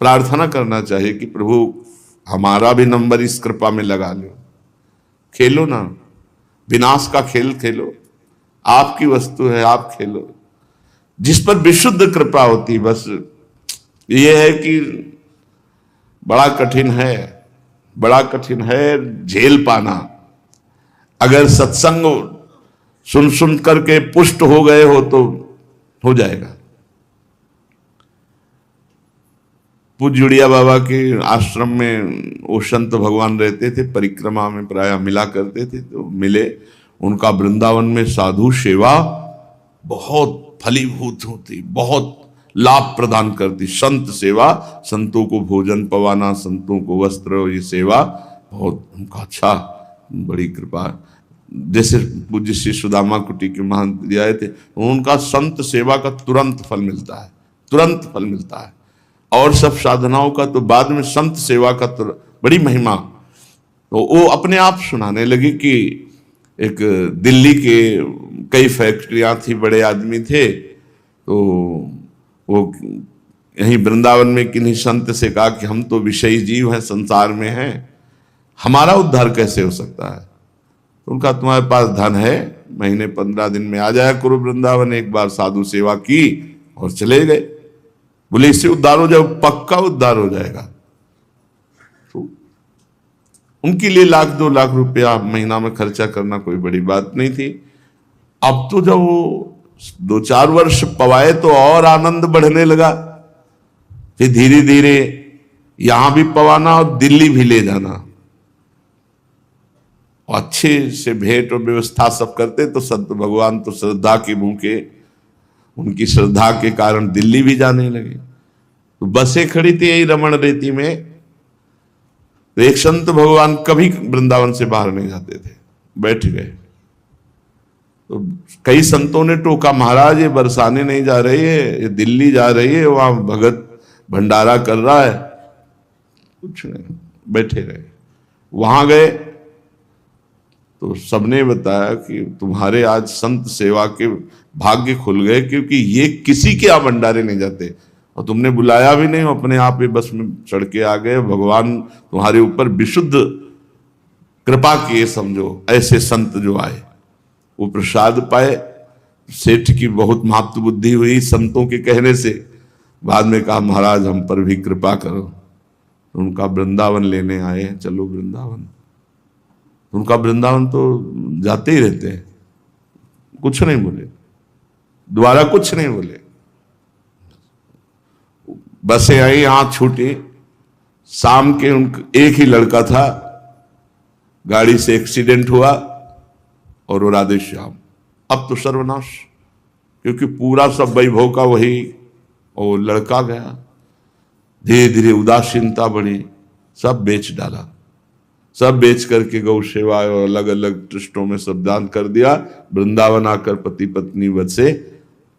प्रार्थना करना चाहिए कि प्रभु हमारा भी नंबर इस कृपा में लगा लो। खेलो ना, विनाश का खेल खेलो, आपकी वस्तु है, आप खेलो। जिस पर विशुद्ध कृपा होती, बस ये है कि बड़ा कठिन है, बड़ा कठिन है झेल पाना। अगर सत्संग सुन सुन करके पुष्ट हो गए हो तो हो जाएगा। पूज्य जुड़िया बाबा के आश्रम में वो संत भगवान रहते थे, परिक्रमा में प्रायः मिला करते थे। तो मिले, उनका वृंदावन में साधु सेवा बहुत फलीभूत होती, बहुत लाभ प्रदान करती। संत सेवा, संतों को भोजन पवाना, संतों को वस्त्र, ये सेवा बहुत उनका अच्छा, बड़ी कृपा। जैसे पूज्य श्री सुदामा कुटी के महंत जी आए थे, उनका संत सेवा का तुरंत फल मिलता है, तुरंत फल मिलता है। और सब साधनाओं का तो बाद में, संत सेवा का तो बड़ी महिमा। तो वो अपने आप सुनाने लगी कि एक दिल्ली के कई फैक्ट्रियां थी, बड़े आदमी थे, तो वो यहीं वृंदावन में किन्हीं संत से कहा कि हम तो विषयी जीव हैं, संसार में हैं, हमारा उद्धार कैसे हो सकता है? तो उनका तुम्हारे पास धन है, महीने 15 दिन में आ जाया करो वृंदावन, एक बार साधु सेवा की और चले गए। बोले इससे उद्धार हो जाए? पक्का उद्धार हो जाएगा। तो उनके लिए 1-2 लाख रुपया महीना में खर्चा करना कोई बड़ी बात नहीं थी। अब तो जब वो 2-4 वर्ष पवाए तो और आनंद बढ़ने लगा। फिर धीरे धीरे यहां भी पवाना और दिल्ली भी ले जाना, और अच्छे से भेंट और व्यवस्था सब करते। तो संत भगवान तो श्रद्धा के भूखे, उनकी श्रद्धा के कारण दिल्ली भी जाने लगे। तो बसें खड़ी थी यही रमण रेती में। तो एक संत भगवान कभी वृंदावन से बाहर नहीं जाते थे, बैठ गए। तो कई संतों ने टोका, महाराज ये बरसाने नहीं जा रही है, ये दिल्ली जा रही है, वहां भगत भंडारा कर रहा है। कुछ नहीं, बैठे रहे। वहां गए तो सबने बताया कि तुम्हारे आज संत सेवा के भाग्य खुल गए, क्योंकि ये किसी के यहाँ भंडारे नहीं जाते, और तुमने बुलाया भी नहीं, अपने आप ही बस में चढ़ के आ गए। भगवान तुम्हारे ऊपर विशुद्ध कृपा किए, समझो। ऐसे संत जो आए वो प्रसाद पाए। सेठ की बहुत महत्व बुद्धि हुई संतों के कहने से। बाद में कहा महाराज हम पर भी कृपा करो। उनका वृंदावन लेने आए, चलो वृंदावन। उनका वृंदावन तो जाते ही रहते हैं, कुछ नहीं बोले, दोबारा कुछ नहीं बोले। बसें आई, आंख छूटी। शाम के एक ही लड़का था, गाड़ी से एक्सीडेंट हुआ और वो राधे श्याम। अब तो सर्वनाश, क्योंकि पूरा सब वैभव का वही, और लड़का गया। धीरे धीरे उदासीनता बढ़ी, सब बेच डाला, सब बेच करके गौ सेवा और अलग अलग ट्रस्टों में सब दान कर दिया। वृंदावन आकर पति पत्नी बसे।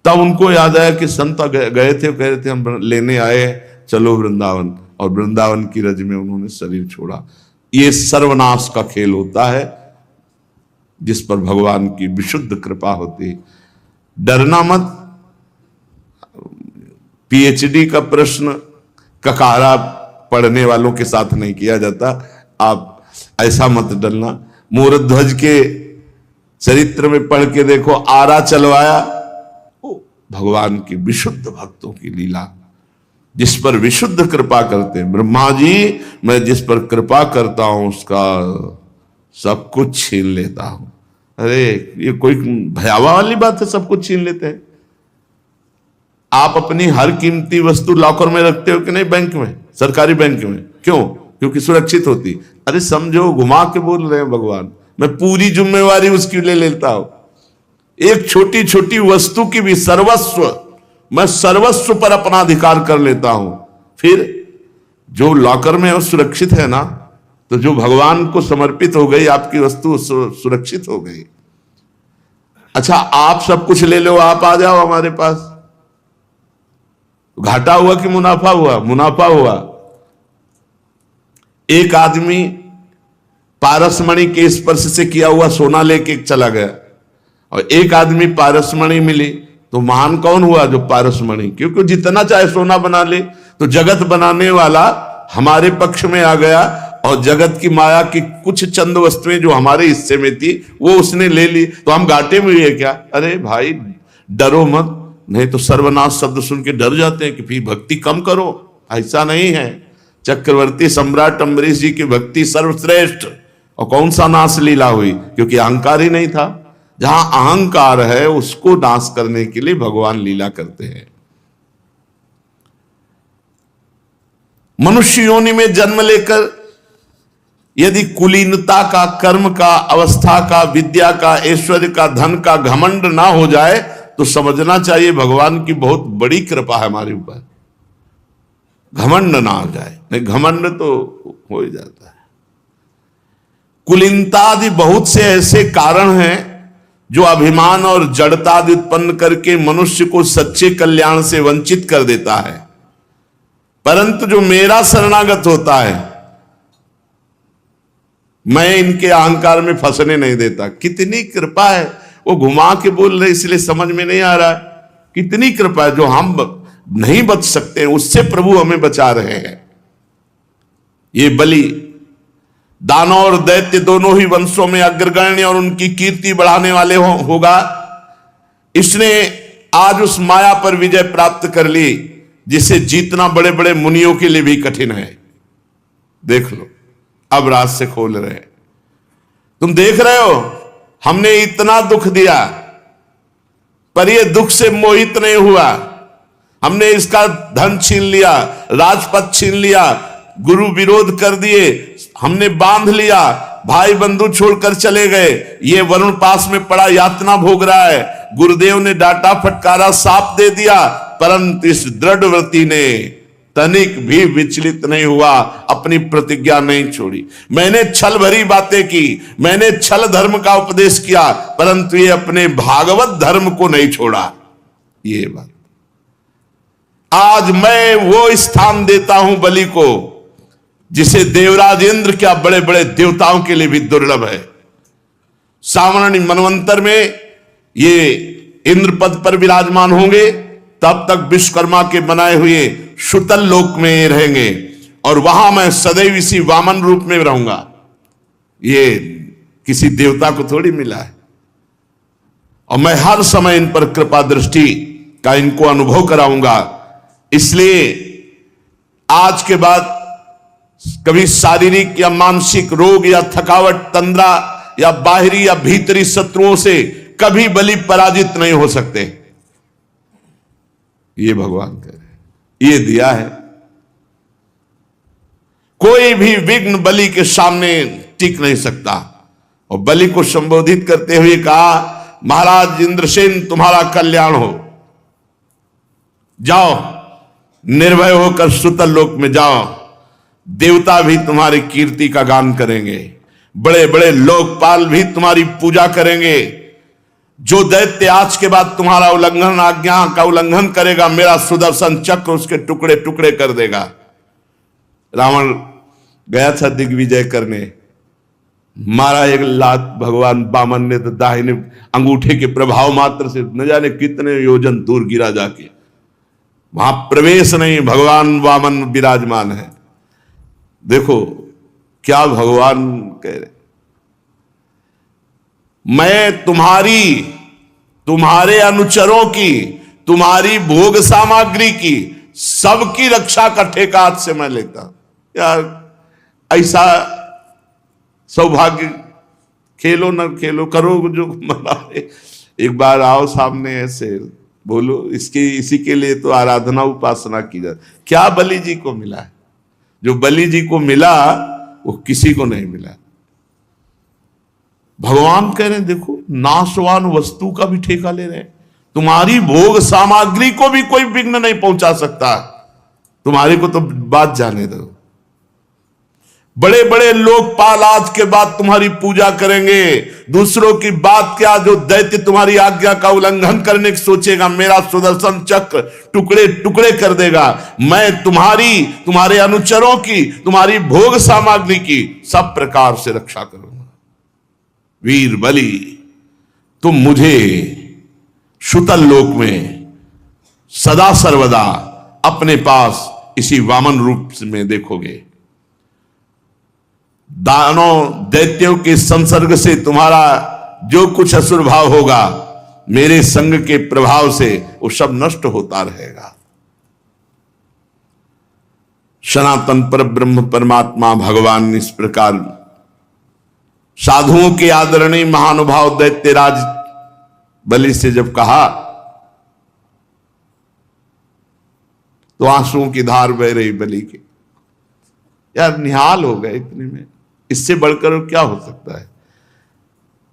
तब उनको याद आया कि संत गए थे, कह रहे थे हम लेने आए, चलो वृंदावन। और वृंदावन की रज में उन्होंने शरीर छोड़ा। ये सर्वनाश का खेल होता है जिस पर भगवान की विशुद्ध कृपा होती। डरना मत। पीएचडी का प्रश्न ककारा पढ़ने वालों के साथ नहीं किया जाता, आप ऐसा मत डरना। मूरध्वज के चरित्र में पढ़ के देखो, आरा चलवाया, भगवान की विशुद्ध भक्तों की लीला, जिस पर विशुद्ध कृपा करते हैं। ब्रह्मा जी, मैं जिस पर कृपा करता हूं उसका सब कुछ छीन लेता हूं। अरे ये कोई भयावह वाली बात है, सब कुछ छीन लेते हैं। आप अपनी हर कीमती वस्तु लॉकर में रखते हो कि नहीं? बैंक में, सरकारी बैंक में। क्यों? क्योंकि सुरक्षित होती। अरे समझो, घुमा के बोल रहे हैं भगवान, मैं पूरी जिम्मेवारी उसकी ले लेता हूं। एक छोटी छोटी वस्तु की भी सर्वस्व, मैं सर्वस्व पर अपना अधिकार कर लेता हूं। फिर जो लॉकर में है वो सुरक्षित है ना, तो जो भगवान को समर्पित हो गई आपकी वस्तु सुरक्षित हो गई। अच्छा, आप सब कुछ ले लो, आप आ जाओ हमारे पास, घाटा हुआ कि मुनाफा हुआ? मुनाफा हुआ। एक आदमी पारसमणि के स्पर्श से किया हुआ सोना लेके चला गया, और एक आदमी पारसमणि मिली, तो महान कौन हुआ? जो पारसमणि, क्योंकि जितना चाहे सोना बना ले। तो जगत बनाने वाला हमारे पक्ष में आ गया और जगत की माया की कुछ चंद वस्तुएं जो हमारे हिस्से में थी वो उसने ले ली, तो हम घाटे में हुए क्या? अरे भाई डरो मत, नहीं तो सर्वनाश शब्द सुन के डर जाते हैं कि फिर भक्ति कम करो। ऐसा नहीं है। चक्रवर्ती सम्राट अम्बरीश जी की भक्ति सर्वश्रेष्ठ, और कौन सा नाश लीला हुई? क्योंकि अहंकार ही नहीं था। जहां अहंकार है उसको नाश करने के लिए भगवान लीला करते हैं। मनुष्य योनि में जन्म लेकर यदि कुलीनता का, कर्म का, अवस्था का, विद्या का, ऐश्वर्य का, धन का घमंड ना हो जाए तो समझना चाहिए भगवान की बहुत बड़ी कृपा है हमारे ऊपर। घमंड ना हो जाए, नहीं घमंड तो हो ही जाता है। कुलीनता आदि बहुत से ऐसे कारण हैं जो अभिमान और जड़ता आदि उत्पन्न करके मनुष्य को सच्चे कल्याण से वंचित कर देता है। परंतु जो मेरा शरणागत होता है, मैं इनके अहंकार में फंसने नहीं देता। कितनी कृपा है, वो घुमा के बोल रहे इसलिए समझ में नहीं आ रहा है। कितनी कृपा है, जो हम नहीं बच सकते उससे प्रभु हमें बचा रहे हैं। ये बलि दानव और दैत्य दोनों ही वंशों में अग्रगण्य और उनकी कीर्ति बढ़ाने वाले होगा। इसने आज उस माया पर विजय प्राप्त कर ली जिसे जीतना बड़े बड़े मुनियों के लिए भी कठिन है। देख लो, अब राज से खोल रहे हैं। तुम देख रहे हो, हमने इतना दुख दिया पर यह दुख से मोहित नहीं हुआ। हमने इसका धन छीन लिया, राजपद छीन लिया, गुरु विरोध कर दिए, हमने बांध लिया, भाई बंधु छोड़कर चले गए, ये वरुण पास में पड़ा यातना भोग रहा है। गुरुदेव ने डांटा फटकारा, साप दे दिया, परंतु इस दृढ़ व्रती ने तनिक भी विचलित नहीं हुआ, अपनी प्रतिज्ञा नहीं छोड़ी। मैंने छल भरी बातें की, मैंने छल धर्म का उपदेश किया, परंतु ये अपने भागवत धर्म को नहीं छोड़ा। ये बात आज मैं वो स्थान देता हूं बलि को जिसे देवराज इंद्र क्या बड़े बड़े देवताओं के लिए भी दुर्लभ है। सावर्ण मनवंतर में ये इंद्र पद पर विराजमान होंगे, तब तक विश्वकर्मा के बनाए हुए शुतल लोक में रहेंगे और वहां मैं सदैव इसी वामन रूप में रहूंगा। ये किसी देवता को थोड़ी मिला है। और मैं हर समय इन पर कृपा दृष्टि का इनको अनुभव कराऊंगा। इसलिए आज के बाद कभी शारीरिक या मानसिक रोग या थकावट, तंद्रा या बाहरी या भीतरी शत्रुओं से कभी बलि पराजित नहीं हो सकते। ये भगवान कह रहे, ये दिया है। कोई भी विघ्न बलि के सामने टिक नहीं सकता। और बलि को संबोधित करते हुए कहा, महाराज इंद्रसेन तुम्हारा कल्याण हो, जाओ निर्भय होकर सुतल लोक में जाओ, देवता भी तुम्हारी कीर्ति का गान करेंगे, बड़े बड़े लोकपाल भी तुम्हारी पूजा करेंगे। जो दैत्य आज के बाद तुम्हारा उल्लंघन, आज्ञा का उल्लंघन करेगा, मेरा सुदर्शन चक्र उसके टुकड़े टुकड़े कर देगा। रावण गया था दिग्विजय करने, मारा एक लात भगवान वामन ने, तो दाहिने अंगूठे के प्रभाव मात्र से न जाने कितने योजन दूर गिरा जाके। वहां प्रवेश नहीं, भगवान वामन विराजमान है। देखो क्या भगवान कह रहे, मैं तुम्हारे अनुचरों की, तुम्हारी भोग सामग्री की, सबकी रक्षा का ठेका आज से मैं लेता। यार ऐसा सौभाग्य खेलो न खेलो, करो जो मनाए। एक बार आओ सामने ऐसे बोलो, इसी के लिए तो आराधना उपासना की जाती। क्या बलि जी को मिला है? जो बलि जी को मिला वो किसी को नहीं मिला। भगवान कह रहे हैं देखो, नाशवान वस्तु का भी ठेका ले रहे हैं। तुम्हारी भोग सामग्री को भी कोई विघ्न नहीं पहुंचा सकता, तुम्हारी को तो बात जाने दो। बड़े बड़े लोकपाल आज के बाद तुम्हारी पूजा करेंगे। दूसरों की बात क्या, जो दैत्य तुम्हारी आज्ञा का उल्लंघन करने की सोचेगा, मेरा सुदर्शन चक्र टुकड़े टुकड़े कर देगा। मैं तुम्हारे अनुचरों की, तुम्हारी भोग सामग्री की सब प्रकार से रक्षा करूंगा। वीर बलि, तुम मुझे शुतल लोक में सदा सर्वदा अपने पास इसी वामन रूप में देखोगे। दानों दैत्यों के संसर्ग से तुम्हारा जो कुछ असुर भाव होगा, मेरे संग के प्रभाव से वो सब नष्ट होता रहेगा। सनातन पर ब्रह्म परमात्मा भगवान इस प्रकार साधुओं के आदरणीय महानुभाव दैत्यराज बलि से जब कहा तो आंसुओं की धार बह रही बलि के। यार निहाल हो गए इतने में, इससे बढ़कर क्या हो सकता है।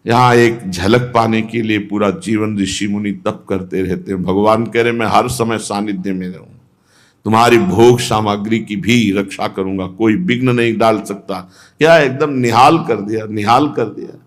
यहां एक झलक पाने के लिए पूरा जीवन ऋषि मुनि तप करते रहते हैं। भगवान कह रहे मैं हर समय सानिध्य में रहूं, तुम्हारी भोग सामग्री की भी रक्षा करूंगा, कोई विघ्न नहीं डाल सकता। क्या एकदम निहाल कर दिया, निहाल कर दिया।